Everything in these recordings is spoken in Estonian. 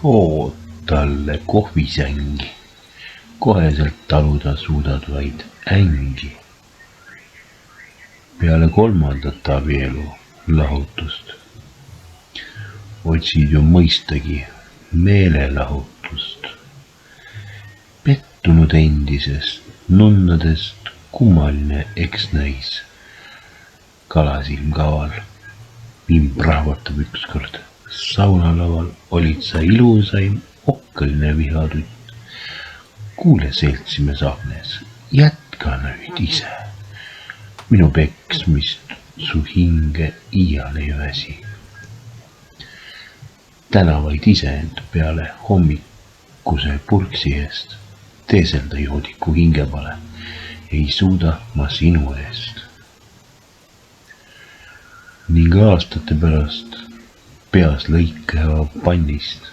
Oo talle kohvisängi, koheselt taluda suudad vaid ängi. Peale kolmandat abielu lahutust otsid ju mõistagi meelelahutust. Pettunud endisest nunnadest kummaline eksnais. Kalasilm kaval, vimb rahvatab ükskord. Saunalaval olid sa ilusaim okkeline vihatutt. Kuule, seltsimees Agnes, jätka nüüd ise. Minu peksmist su hinge iial ei väsi. Tänavaid iseend peale hommikuse purksi eest teeselda joodiku hingepale ei suuda ma sinu eest. Ning aastate pärast peas lõikeva pannist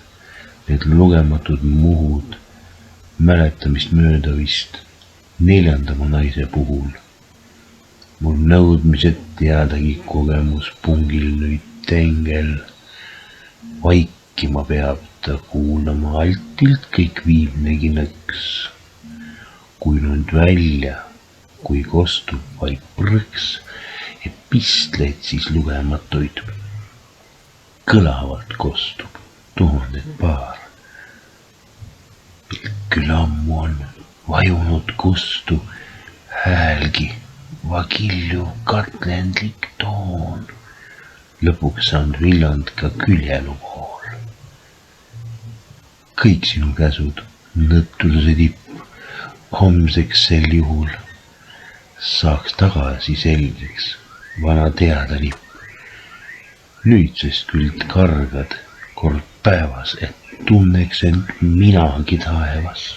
need lugematud muhud mäletamist mööda vist neljandama naise puhul. Mul nõudmised teadagi kogemuspungil nüüd tengel. Vaikima peab ta kuulama altilt kõik viimnegi nõks. Kui nüüd välja, kui kostub vaid põrks, et pistleid siis lugematuid. Kõlavalt kostub tuhandet paar. Pilk küll ammu on vajunud kustu, häälgi vagilju katlendlik toon. Lõpuks saanud villand ka küljelu pool. Kõik sinu käsud, nõttuse tipp, homseks sel juhul saaks tagasi selgeks vana teada nipp. Nüüdsest küll kargad kord päevas, et tunneks end minagi taevas.